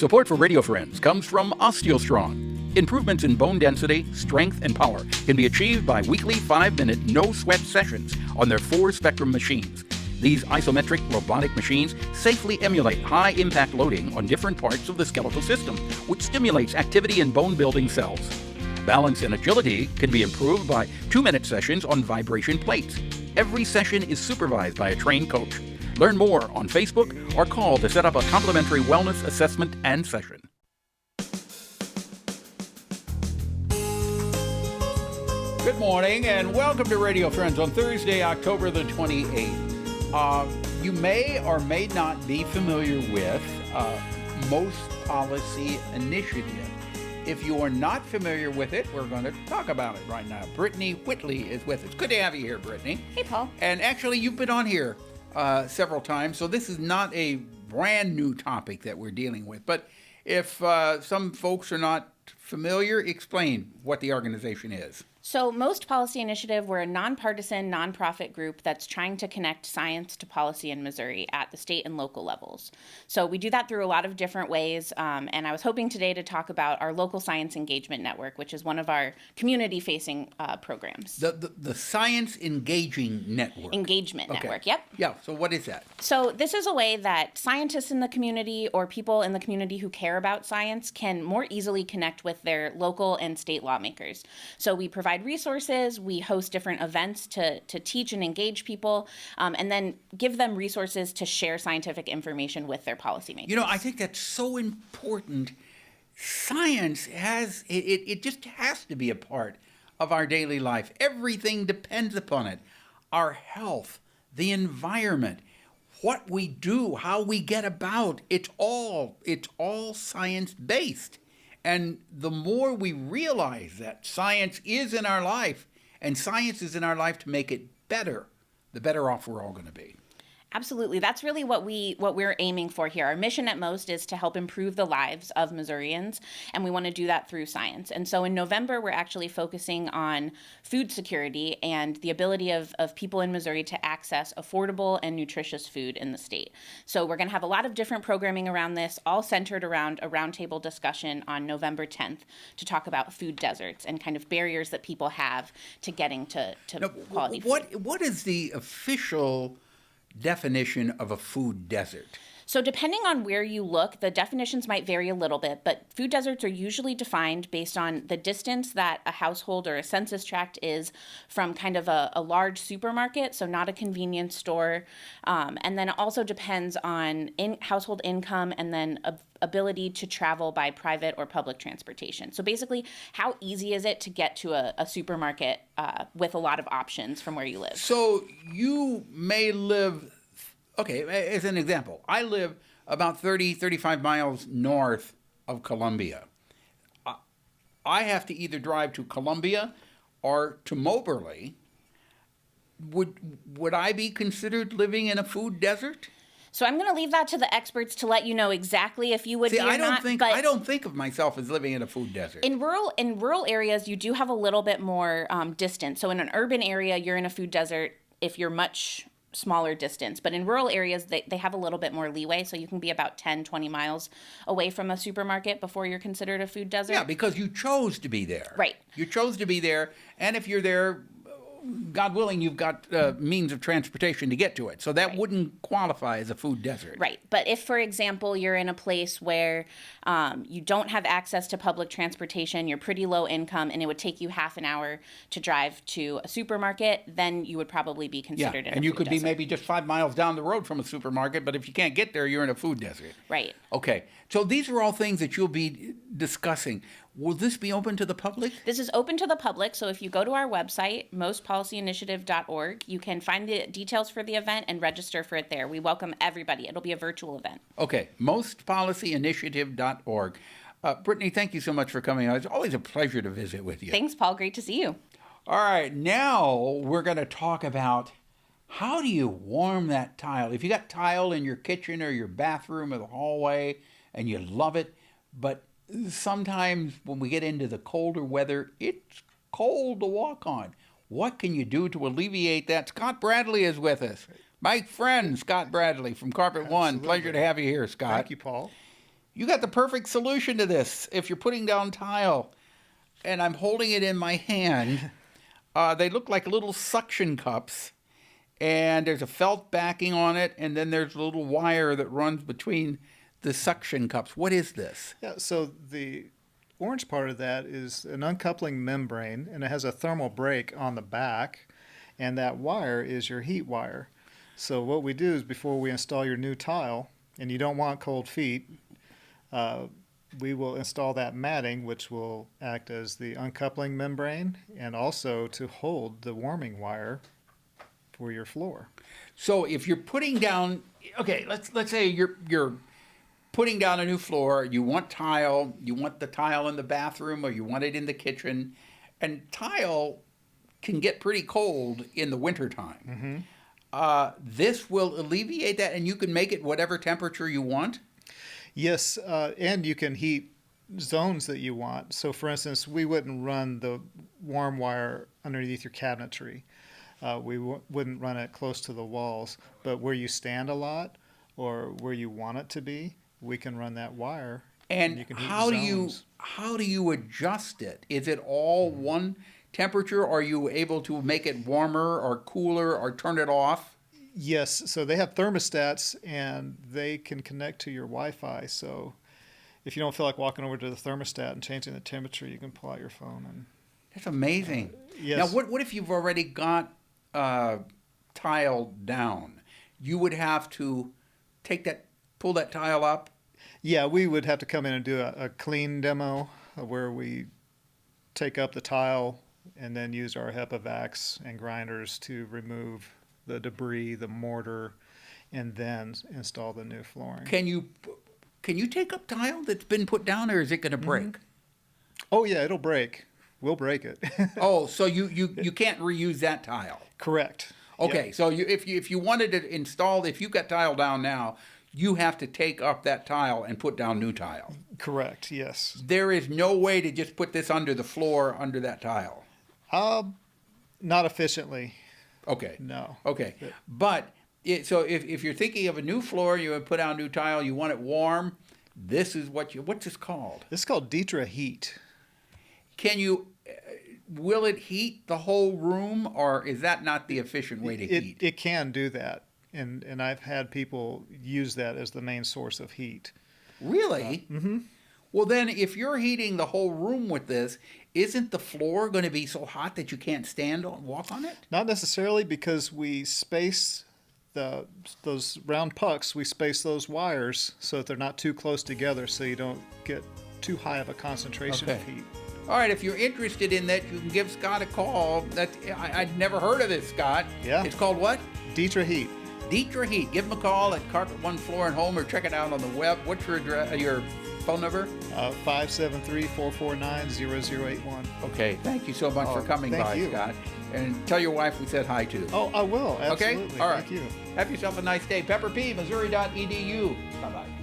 Support for Radio Friends comes from OsteoStrong. Improvements in bone density, strength, and power can be achieved by weekly 5-minute no-sweat sessions on their 4-spectrum machines. These isometric robotic machines safely emulate high-impact loading on different parts of the skeletal system, which stimulates activity in bone-building cells. Balance and agility can be improved by 2-minute sessions on vibration plates. Every session is supervised by a trained coach. Learn more on Facebook or call to set up a complimentary wellness assessment and session. Good morning and welcome to Radio Friends on Thursday, October the 28th. You may or may not be familiar with Most Policy Initiative. If you are not familiar with it, we're going to talk about it right now. Brittany Whitley is with us. Good to have you here, Brittany. Hey, Paul. And actually, you've been on here several times, so this is not a brand new topic that we're dealing with. But if some folks are not familiar, explain what the organization is. So Most Policy Initiative, we're a nonpartisan, nonprofit group that's trying to connect science to policy in Missouri at the state and local levels. So we do that through a lot of different ways, and I was hoping today to talk about our local science engagement network, which is one of our community-facing programs. The Science Engaging Network. Engagement Network, yep. Yeah, so what is that? So this is a way that scientists in the community or people in the community who care about science can more easily connect with their local and state lawmakers. So we provide resources, we host different events to teach and engage people, and then give them resources to share scientific information with their policymakers. You know, I think that's so important. Science it just has to be a part of our daily life. Everything depends upon it. Our health, the environment, what we do, how we get about, it's all science-based. And the more we realize that science is in our life, and science is in our life to make it better, the better off we're all going to be. Absolutely. That's really what we're aiming for here. Our mission at Most is to help improve the lives of Missourians, and we want to do that through science. And so in November, we're actually focusing on food security and the ability of people in Missouri to access affordable and nutritious food in the state. So we're going to have a lot of different programming around this, all centered around a roundtable discussion on November 10th to talk about food deserts and kind of barriers that people have to getting to quality food. What is the official definition of a food desert? So depending on where you look, the definitions might vary a little bit, but food deserts are usually defined based on the distance that a household or a census tract is from kind of a large supermarket, so not a convenience store. And then it also depends on household income and then ability to travel by private or public transportation. So basically, how easy is it to get to a supermarket with a lot of options from where you live? So you may live, okay, as an example, I live about 35 miles north of Columbia. I have to either drive to Columbia or to Moberly. Would I be considered living in a food desert? So I'm going to leave that to the experts to let you know exactly if you would be or not. I don't think of myself as living in a food desert. In rural areas, you do have a little bit more distance. So in an urban area, you're in a food desert if you're much smaller distance. But in rural areas, they have a little bit more leeway. So you can be about 10, 20 miles away from a supermarket before you're considered a food desert. Yeah, because you chose to be there. Right. You chose to be there. And if you're there, God willing, you've got means of transportation to get to it. So that wouldn't qualify as a food desert. Right. But if, for example, you're in a place where you don't have access to public transportation, you're pretty low income, and it would take you half an hour to drive to a supermarket, then you would probably be considered in a and you food could desert. be maybe just 5 miles down the road from a supermarket, but if you can't get there, you're in a food desert. Right. Okay. So these are all things that you'll be discussing. Will this be open to the public? This is open to the public, so if you go to our website, mostpolicyinitiative.org, you can find the details for the event and register for it there. We welcome everybody. It'll be a virtual event. Okay, mostpolicyinitiative.org. Brittany, thank you so much for coming on. It's always a pleasure to visit with you. Thanks, Paul. Great to see you. All right, now we're going to talk about how do you warm that tile. If you got tile in your kitchen or your bathroom or the hallway and you love it, but sometimes when we get into the colder weather, it's cold to walk on. What can you do to alleviate that? Scott Bradley is with us. My friend, Scott Bradley from Carpet One. Pleasure to have you here, Scott. Thank you, Paul. You got the perfect solution to this. If you're putting down tile, and I'm holding it in my hand, they look like little suction cups, and there's a felt backing on it, and then there's a little wire that runs between the suction cups. What is this? Yeah, so the orange part of that is an uncoupling membrane, and it has a thermal break on the back, and that wire is your heat wire. So what we do is before we install your new tile, and you don't want cold feet, we will install that matting, which will act as the uncoupling membrane and also to hold the warming wire for your floor. So if you're putting down, okay, let's say you're putting down a new floor, you want tile, you want the tile in the bathroom or you want it in the kitchen, and tile can get pretty cold in the wintertime. This will alleviate that, and you can make it whatever temperature you want? Yes, and you can heat zones that you want. So for instance, we wouldn't run the warm wire underneath your cabinetry. We wouldn't run it close to the walls, but where you stand a lot or where you want it to be, we can run that wire. And you can heat how zones. do you adjust it? Is it all one temperature? Are you able to make it warmer or cooler or turn it off? Yes, so they have thermostats and they can connect to your Wi-Fi. So if you don't feel like walking over to the thermostat and changing the temperature, you can pull out your phone and. That's amazing. Yes. Now, what if you've already got tile down? You would have to pull that tile up. Yeah, we would have to come in and do a clean demo where we take up the tile and then use our HEPA vacs and grinders to remove the debris, the mortar, and then install the new flooring. Can you take up tile that's been put down, or is it going to break? Oh yeah, it'll break. We'll break it. Oh, so you can't reuse that tile. Correct. Okay, Yep. so if you wanted to install, if you've got tile down now, you have to take up that tile and put down new tile. Correct. Yes. There is no way to just put this under the floor under that tile. Not efficiently. Okay. No. Okay. But so if you're thinking of a new floor, you would put down new tile, you want it warm, this is what's this called? This is called Ditra Heat. Will it heat the whole room, or is that not the efficient way to heat? It can do that. And I've had people use that as the main source of heat. Really? Well, then, if you're heating the whole room with this, isn't the floor going to be so hot that you can't walk on it? Not necessarily, because we space those round pucks, we space those wires so that they're not too close together so you don't get too high of a concentration of heat. All right, if you're interested in that, you can give Scott a call. I'd never heard of this, Scott. Yeah. It's called what? Ditra Heat. Ditra Heat. Give them a call at Carpet One Floor and Home, or check it out on the web. What's your phone number? 573-449-0081. Okay, thank you so much for coming thank by, you. Scott. And tell your wife we said hi too. Oh, I will. Absolutely. Okay? All right. Thank you. Have yourself a nice day. Pepper P, Missouri.edu. Bye-bye.